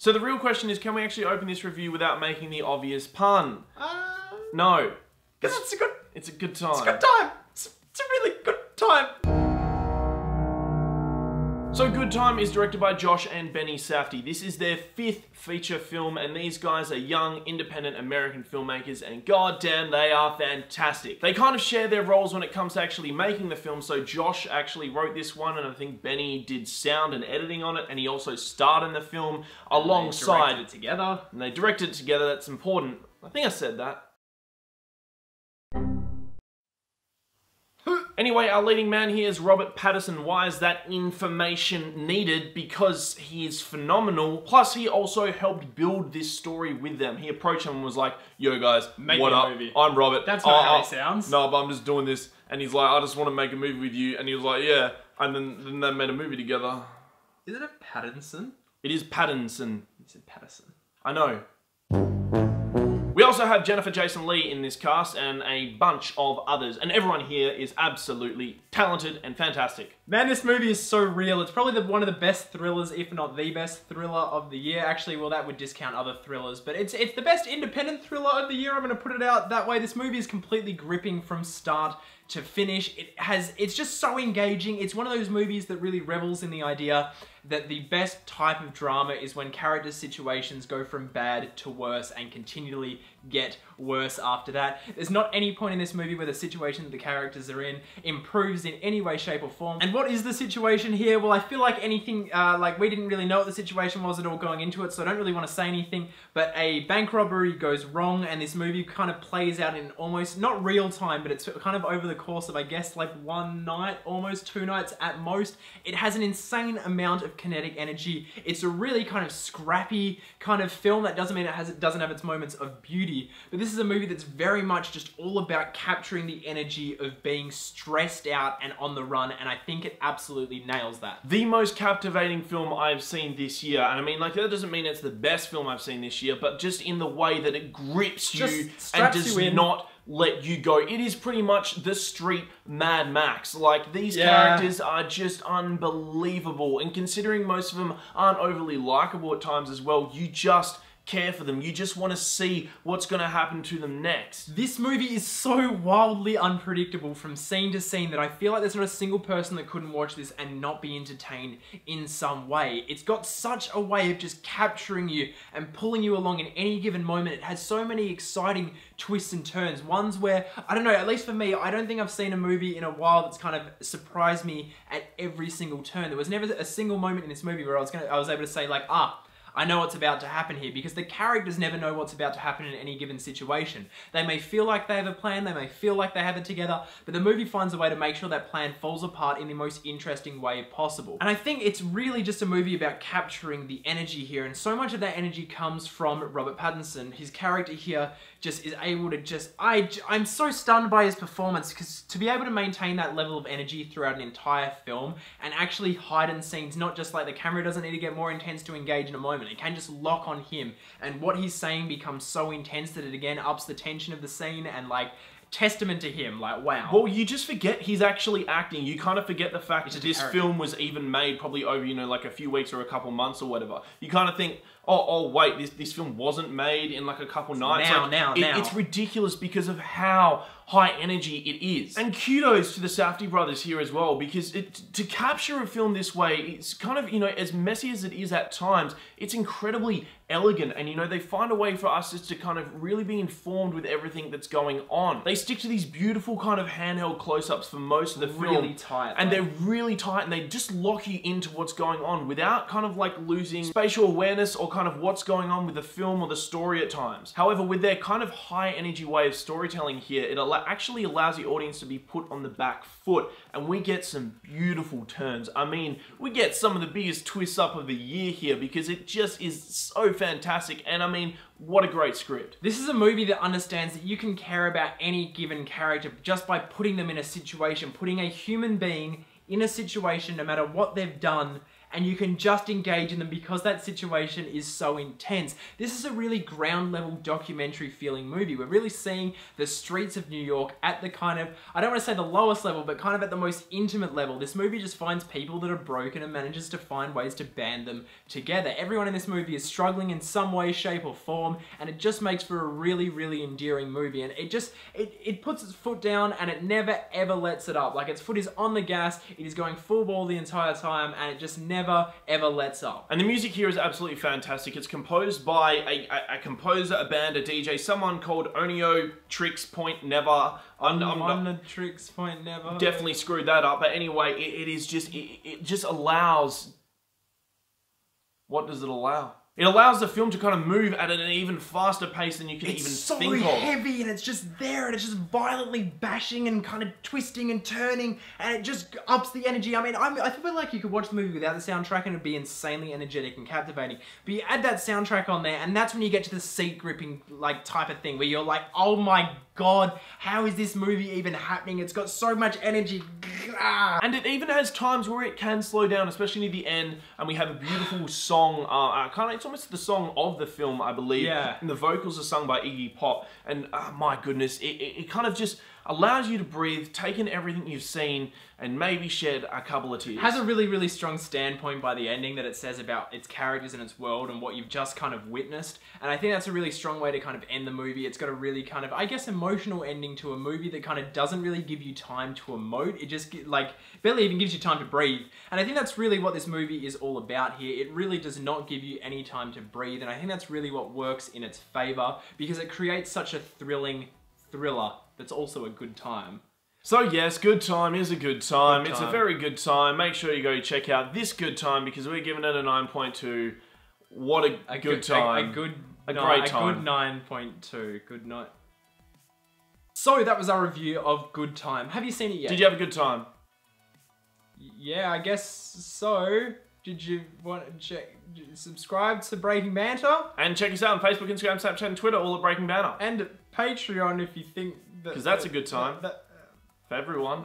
So the real question is, can we actually open this review without making the obvious pun? No. Because It's a good time. it's a good time. It's a really good time. So Good Time is directed by Josh and Benny Safdie. This is their 5th feature film, and these guys are young, independent American filmmakers, and goddamn, they are fantastic. They kind of share their roles when it comes to actually making the film, so Josh actually wrote this one, and I think Benny did sound and editing on it, and he also starred in the film alongside. They directed it together. And they directed it together, that's important. I think I said that. Anyway, our leading man here is Robert Pattinson. Why is that information needed? Because he is phenomenal. Plus, he also helped build this story with them. He approached them and was like, yo guys, what up? Movie. I'm Robert. That's not how he sounds. No, but I'm just doing this. And he's like, I just want to make a movie with you. And he was like, yeah. And then they made a movie together. Is it a Pattinson? It is Pattinson. You said Pattinson. I know. We also have Jennifer Jason Leigh in this cast and a bunch of others, and everyone here is absolutely talented and fantastic. Man, this movie is so real. It's probably one of the best thrillers, if not the best thriller of the year. Actually, well, that would discount other thrillers, but it's the best independent thriller of the year. I'm going to put it out that way. This movie is completely gripping from start to finish. It's just so engaging. It's one of those movies that really revels in the idea that the best type of drama is when character situations go from bad to worse and continually get worse after that. There's not any point in this movie where the situation that the characters are in improves in any way, shape or form. And what is the situation here? Well, I feel like anything, like we didn't really know what the situation was at all going into it, so I don't really want to say anything, but a bank robbery goes wrong and this movie kind of plays out in almost, not real time, but it's kind of over the course of, I guess, like one night, almost 2 nights at most. It has an insane amount of kinetic energy. It's a really kind of scrappy kind of film. That doesn't mean it doesn't have its moments of beauty, but this is a movie that's very much just all about capturing the energy of being stressed out and on the run, and I think it absolutely nails that. The most captivating film I've seen this year, and I mean, like, that doesn't mean it's the best film I've seen this year, but just in the way that it grips you and does not let you go. It is pretty much the street Mad Max. Like, these characters are just unbelievable, and considering most of them aren't overly likable at times as well, you just care for them. You just want to see what's going to happen to them next. This movie is so wildly unpredictable from scene to scene that I feel like there's not a single person that couldn't watch this and not be entertained in some way. It's got such a way of just capturing you and pulling you along in any given moment. It has so many exciting twists and turns. Ones where, I don't know, at least for me, I don't think I've seen a movie in a while that's kind of surprised me at every single turn. There was never a single moment in this movie where I was able to say like, I know what's about to happen here, because the characters never know what's about to happen in any given situation. They may feel like they have a plan, they may feel like they have it together, but the movie finds a way to make sure that plan falls apart in the most interesting way possible. And I think it's really just a movie about capturing the energy here, and so much of that energy comes from Robert Pattinson. His character here just is able to I'm so stunned by his performance, because to be able to maintain that level of energy throughout an entire film and actually heighten scenes, not just like the camera doesn't need to get more intense to engage in a moment. It can just lock on him, and what he's saying becomes so intense that it again ups the tension of the scene, and like, testament to him, like, wow. Well, you just forget he's actually acting. You kind of forget the fact that this film was even made probably over, you know, like a few weeks or a couple months or whatever. You kind of think, oh wait, this film wasn't made in like a couple nights. Now. It's ridiculous because of how high energy it is. And kudos to the Safdie brothers here as well, because to capture a film this way, it's kind of, you know, as messy as it is at times, it's incredibly elegant, and you know, they find a way for us just to kind of really be informed with everything that's going on. They stick to these beautiful kind of handheld close-ups for most of the film. Really tight. And they're really tight, and they just lock you into what's going on without kind of like losing spatial awareness or kind of what's going on with the film or the story at times. However, with their kind of high energy way of storytelling here, it actually allows the audience to be put on the back foot, and we get some beautiful turns. I mean, we get some of the biggest twists up of the year here, because it just is so fantastic, and I mean, what a great script. This is a movie that understands that you can care about any given character just by putting them in a situation, putting a human being in a situation, no matter what they've done, and you can just engage in them because that situation is so intense. This is a really ground level documentary feeling movie. We're really seeing the streets of New York at the kind of, I don't want to say the lowest level, but kind of at the most intimate level. This movie just finds people that are broken and manages to find ways to band them together. Everyone in this movie is struggling in some way, shape or form, and it just makes for a really, really endearing movie. And it puts its foot down and it never ever lets it up. Like, its foot is on the gas, it is going full ball the entire time, and it just never ever lets up. And the music here is absolutely fantastic. It's composed by a composer, a band, a DJ, someone called Onio Tricks Point Never. Tricks Point Never. Definitely screwed that up, but anyway, it just allows... What does it allow? It allows the film to kind of move at an even faster pace than you can even think of. It's so heavy and it's just there and it's just violently bashing and kind of twisting and turning and it just ups the energy. I mean, I feel like you could watch the movie without the soundtrack and it'd be insanely energetic and captivating. But you add that soundtrack on there and that's when you get to the seat gripping like type of thing where you're like, oh my god, how is this movie even happening? It's got so much energy. And it even has times where it can slow down, especially near the end, and we have a beautiful song, it's almost the song of the film, I believe. Yeah. And the vocals are sung by Iggy Pop, and my goodness, it kind of just allows you to breathe, take in everything you've seen, and maybe shed a couple of tears. Has a really, really strong standpoint by the ending that it says about its characters and its world and what you've just kind of witnessed. And I think that's a really strong way to kind of end the movie. It's got a really kind of, I guess, emotional ending to a movie that kind of doesn't really give you time to emote. It just, like, barely even gives you time to breathe. And I think that's really what this movie is all about here. It really does not give you any time to breathe. And I think that's really what works in its favor because it creates such a thrilling thriller that's also a good time. So yes, Good Time is a good time. It's a very good time. Make sure you go check out this Good Time because we're giving it a 9.2. What a good time. A great time. A good 9.2. Good night. So that was our review of Good Time. Have you seen it yet? Did you have a good time? Yeah, I guess so. Did you want to subscribe to Breaking Banter? And check us out on Facebook, Instagram, Snapchat, and Twitter, all at Breaking Banter. And Patreon if you think that... Because that's a good time for everyone.